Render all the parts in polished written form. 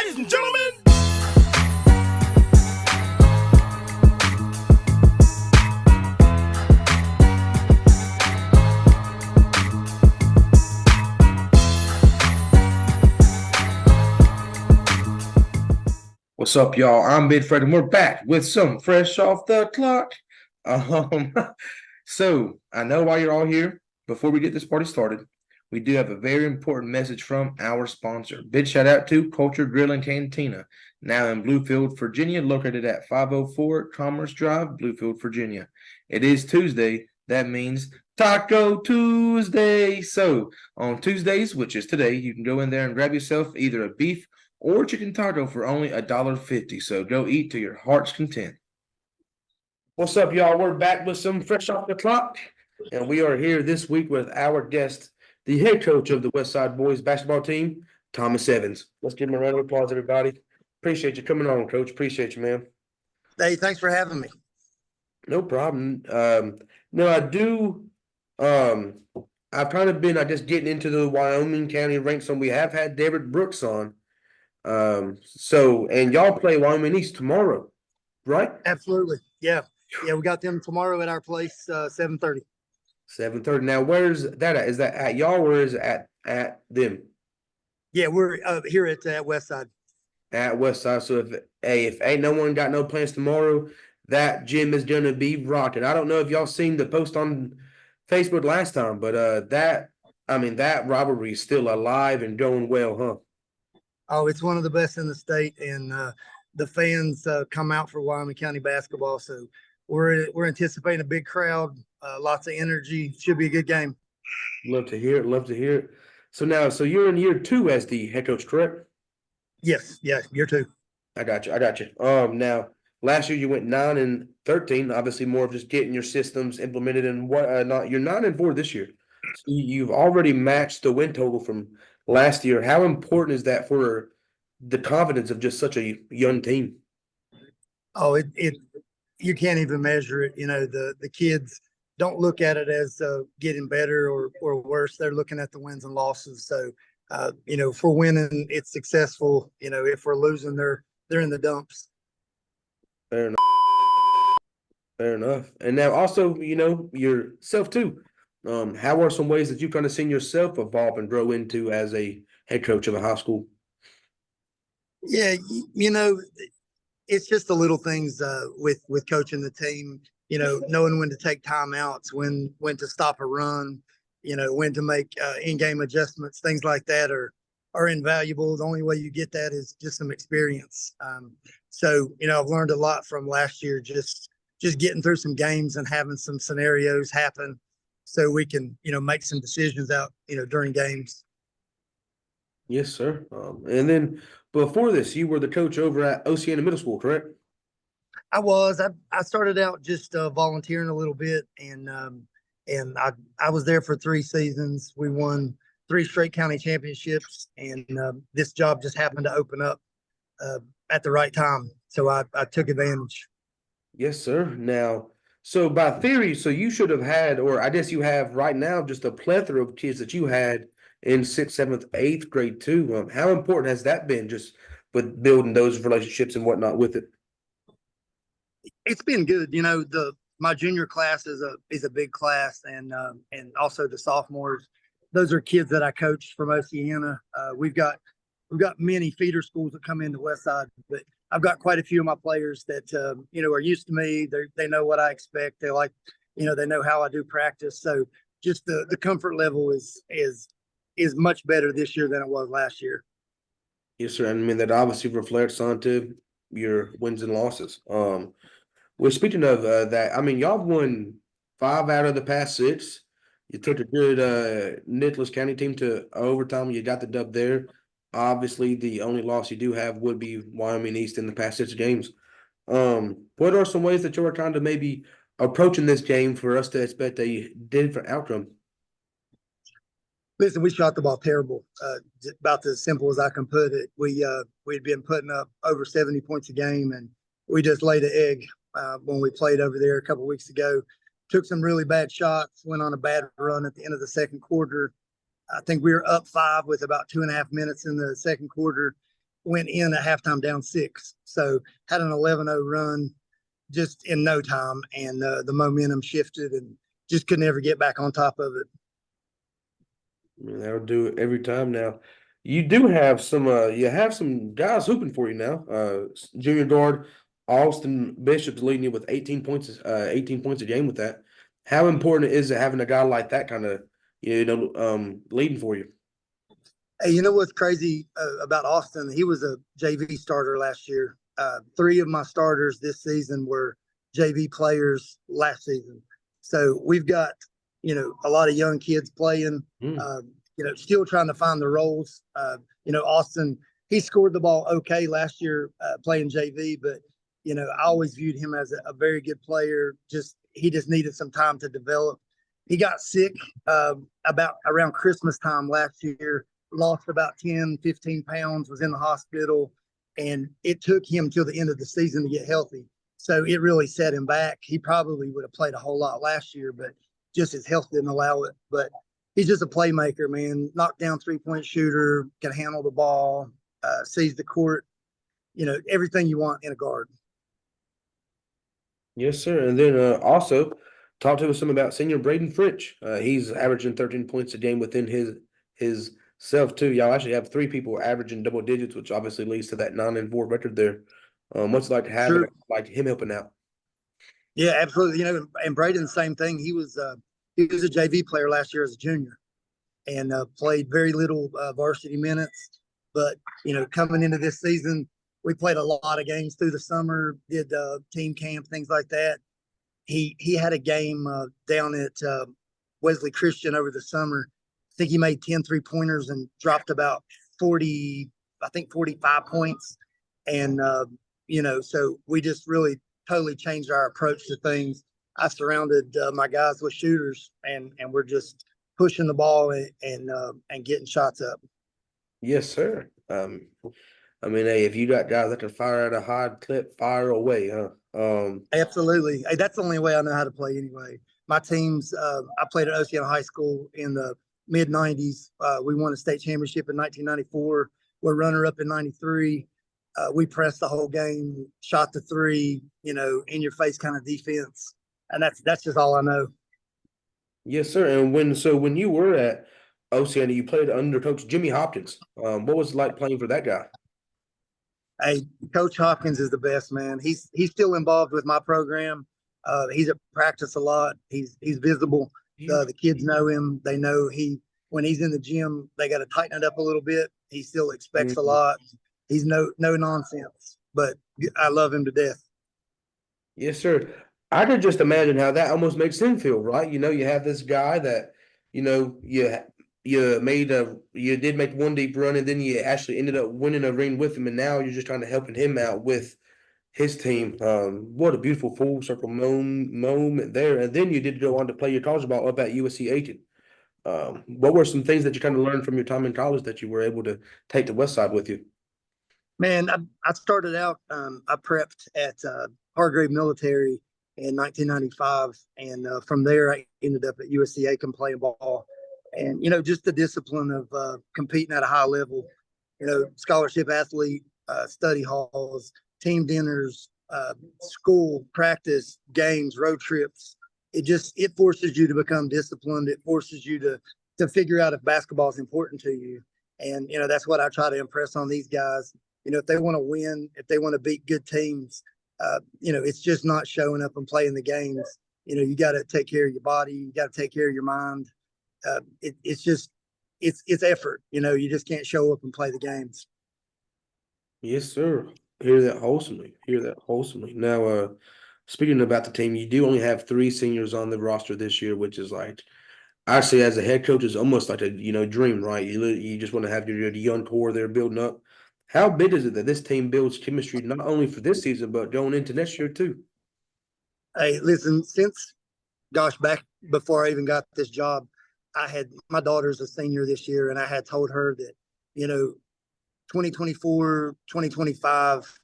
ladies and gentlemen. What's up, y'all? I'm Big Fred, and we're back with some Fresh Off the Clock. So I know why you're all here. Before we get this party started, we do have a very important message from our sponsor. Big shout out to Culture Grill and Cantina, now in Bluefield, Virginia, located at 504 Commerce Drive, Bluefield, Virginia. It is Tuesday. That means Taco Tuesday. So on Tuesdays, which is today, you can go in there and grab yourself either a beef or chicken taco for only $1.50. So go eat to your heart's content. What's up, y'all? We're back with some Fresh Off the Clock, and we are here this week with our guest, the head coach of the West Side Boys basketball team, Thomas Evans. Let's give him a round of applause, everybody. Appreciate you coming on, Coach. Appreciate you, man. Hey, thanks for having me. No problem. No, I do. I've kind of been, I guess, getting into the Wyoming County ranks, and we have had David Brooks on. And y'all play Wyoming East tomorrow, right? Absolutely. Yeah. Yeah, we got them tomorrow at our place, 7:30. 7:30. Now, where's that at? Is that at y'all or is it at them? Yeah, we're here at Westside. At Westside. So if ain't no one got no plans tomorrow, that gym is gonna be rocking. I don't know if y'all seen the post on Facebook last time, but that rivalry is still alive and going well, huh? Oh, it's one of the best in the state, and the fans come out for Wyoming County basketball. So we're anticipating a big crowd, lots of energy. Should be a good game. Love to hear it. Love to hear it. So you're in year 2 as the head coach, correct? Yes. Yeah, year 2. I got you. Now last year you went 9-13. Obviously, more of just getting your systems implemented and whatnot. You're 9-4 this year. So you've already matched the win total from last year. How important is that for the confidence of just such a young team? Oh, it you can't even measure it. You know, the kids don't look at it as getting better or worse. They're looking at the wins and losses. So, if we're winning, it's successful. If we're losing, they're in the dumps. Fair enough. And now also, yourself too. How are some ways that you kind of seen yourself evolve and grow into as a head coach of a high school? Yeah, it's just the little things with coaching the team. Knowing when to take timeouts, when to stop a run, when to make in-game adjustments, things like that are invaluable. The only way you get that is just some experience. So I've learned a lot from last year, just getting through some games and having some scenarios happen, so we can make some decisions out during games. Yes, sir. And then before this, you were the coach over at Oceana Middle School, correct? I was. I started out just volunteering a little bit, and I was there for 3 seasons. We won 3 straight county championships, and this job just happened to open up at the right time, so I took advantage. Yes, sir. Now, so by theory, so you should have had, or I guess you have right now, just a plethora of kids that you had in 6th, 7th, 8th grade too. How important has that been, just with building those relationships and whatnot with it? It's been good. My junior class is a big class, and also the sophomores. Those are kids that I coached from Oceana. We've got many feeder schools that come into Westside, but I've got quite a few of my players that are used to me. They know what I expect. They like, they know how I do practice. So just the comfort level is much better this year than it was last year. Yes, sir. And that obviously reflects onto your wins and losses. Well, speaking of that, y'all won 5 out of the past 6. You took a good Nicholas County team to overtime. You got the dub there. Obviously, the only loss you do have would be Wyoming East in the past 6 games. What are some ways that you are kind of maybe approaching this game for us to expect a different outcome? Listen, we shot the ball terrible. About as simple as I can put it. We'd been putting up over 70 points a game, and we just laid an egg when we played over there a couple of weeks ago. Took some really bad shots, went on a bad run at the end of the second quarter. I think we were up 5 with about 2.5 minutes in the second quarter. went in at halftime down 6. So had an 11-0 run just in no time, and the momentum shifted and just could never get back on top of it. I mean, that'll do it every time now. You have some guys hooping for you now. Junior guard Austin Bishop's leading you with 18 points a game with that. How important is it having a guy like that kind of leading for you? Hey, you know what's crazy about Austin? He was a JV starter last year. 3 of my starters this season were JV players last season. So we've got, a lot of young kids playing, still trying to find the roles. Austin, he scored the ball okay last year playing JV, but, I always viewed him as a very good player. He just needed some time to develop. He got sick about around Christmas time last year, lost about 10, 15 pounds, was in the hospital, and it took him till the end of the season to get healthy. So it really set him back. He probably would have played a whole lot last year, but just his health didn't allow it. But he's just a playmaker, man. Knockdown 3-point shooter, can handle the ball, sees the court, everything you want in a guard. Yes, sir. And then also talk to us some about senior Braden Fritch. He's averaging 13 points a game within his self too. Y'all actually have 3 people averaging double digits, which obviously leads to that 9-4 record there. What's it like to have like him helping out? Yeah, absolutely. And Braden, same thing. He was a JV player last year as a junior, and played very little varsity minutes. But coming into this season, we played a lot of games through the summer, did team camp, things like that. He had a game down at Wesley Christian over the summer. I think he made 10 3-pointers and dropped about 40, I think 45 points. And so we just really totally changed our approach to things. I surrounded my guys with shooters, and we're just pushing the ball and getting shots up. Yes, sir. Hey, if you got guys that can fire at a high clip, fire away, huh? Absolutely. Hey, that's the only way I know how to play anyway. My teams, I played at Oceana High School in the mid 90s. We won a state championship in 1994. We're runner up in 93. We pressed the whole game, shot the 3, in your face kind of defense. And that's just all I know. Yes, sir. And when you were at Oceana, you played under Coach Jimmy Hopkins. What was it like playing for that guy? Hey, Coach Hopkins is the best, man. He's still involved with my program. He's at practice a lot. He's visible. The kids know him. They know when he's in the gym, they got to tighten it up a little bit. He still expects a lot. He's no nonsense, but I love him to death. Yes, sir. I could just imagine how that almost makes him feel, right? You have this guy that, you did make one deep run, and then you actually ended up winning a ring with him, and now you're just trying to helping him out with his team. What a beautiful full circle moment there. And then you did go on to play your college ball up at USC Aiken. What were some things that you kind of learned from your time in college that you were able to take to Westside with you? Man, I started out, I prepped at Hargrave Military in 1995. And from there, I ended up at USC Aiken playing ball. And, just the discipline of competing at a high level, scholarship athlete, study halls, team dinners, school, practice, games, road trips. It forces you to become disciplined. It forces you to figure out if basketball is important to you. And, that's what I try to impress on these guys. If they want to win, if they want to beat good teams, it's just not showing up and playing the games. You got to take care of your body. You got to take care of your mind. It's effort. You just can't show up and play the games. Yes, sir. Hear that wholesomely. Hear that wholesomely. Now, speaking about the team, you do only have 3 seniors on the roster this year, which is like, I say as a head coach, is almost like a dream, right? You just want to have your young core there building up. How big is it that this team builds chemistry not only for this season but going into next year too? Hey, listen, back before I even got this job, I had my daughter's a senior this year, and I had told her that 2024, 2025,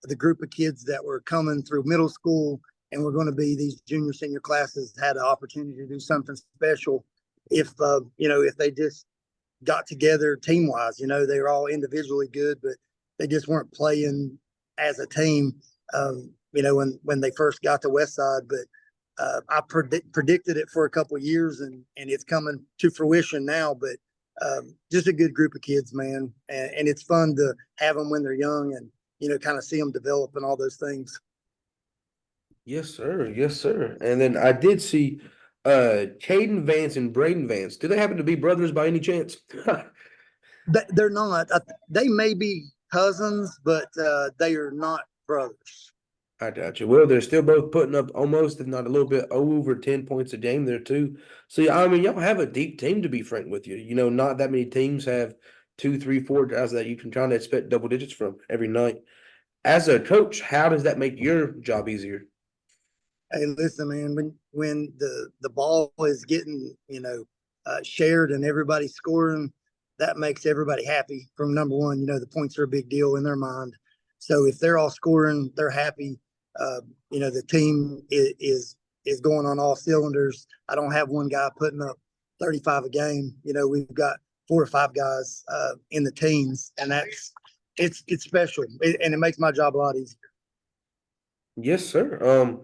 the group of kids that were coming through middle school and were going to be these junior senior classes had an opportunity to do something special if they just got together team wise. They were all individually good, but they just weren't playing as a team. When they first got to Westside, but I predicted it for a couple of years, and it's coming to fruition now. But just a good group of kids, man, and it's fun to have them when they're young, and kind of see them develop and all those things. Yes, sir. Yes, sir. And then I did see Caden Vance and Braden Vance. Do they happen to be brothers by any chance? They're not. They may be cousins, but they are not brothers. I got you. Well, they're still both putting up almost, if not a little bit over 10 points a game there too. So I mean, y'all have a deep team, to be frank with you. Not that many teams have 2, 3, 4 guys that you can kind of expect double digits from every night. As a coach, how does that make your job easier? Hey, listen, man. When the ball is getting shared and everybody's scoring, that makes everybody happy. From number one, the points are a big deal in their mind. So if they're all scoring, they're happy. The team is going on all cylinders. I don't have one guy putting up 35 a game. We've got 4 or 5 guys in the teens, and it's special, and it makes my job a lot easier. Yes, sir.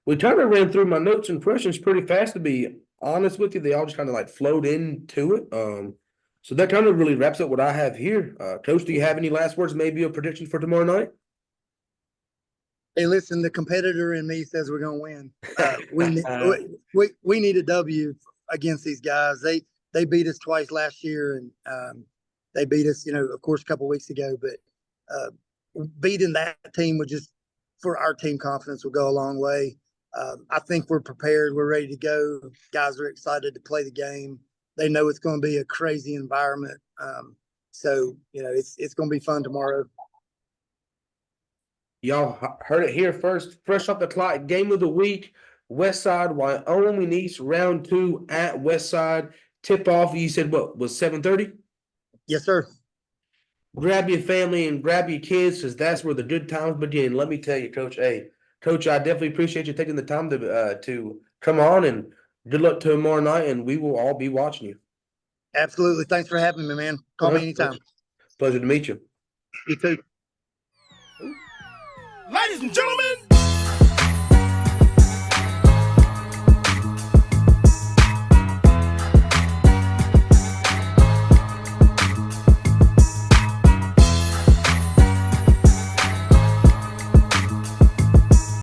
We kind of ran through my notes and questions pretty fast, to be honest with you. They all just kind of like flowed into it. So that kind of really wraps up what I have here. Coach, do you have any last words, maybe a prediction for tomorrow night? Hey, listen, the competitor in me says we're going to win. We need a W against these guys. They beat us twice last year, and they beat us, of course, a couple of weeks ago. But beating that team would just, for our team confidence, will go a long way. I think we're prepared. We're ready to go. Guys are excited to play the game. They know it's going to be a crazy environment. So it's going to be fun tomorrow. Y'all heard it here first. Fresh off the clock, game of the week. Westside, Wyoming East, round 2 at Westside. Tip off, you said what, was 7:30? Yes, sir. Grab your family and grab your kids, because that's where the good times begin. Let me tell you, Coach. Hey, Coach, I definitely appreciate you taking the time to come on, and good luck tomorrow night, and we will all be watching you. Absolutely. Thanks for having me, man. Call me anytime. Pleasure to meet you. You too. Ladies and gentlemen,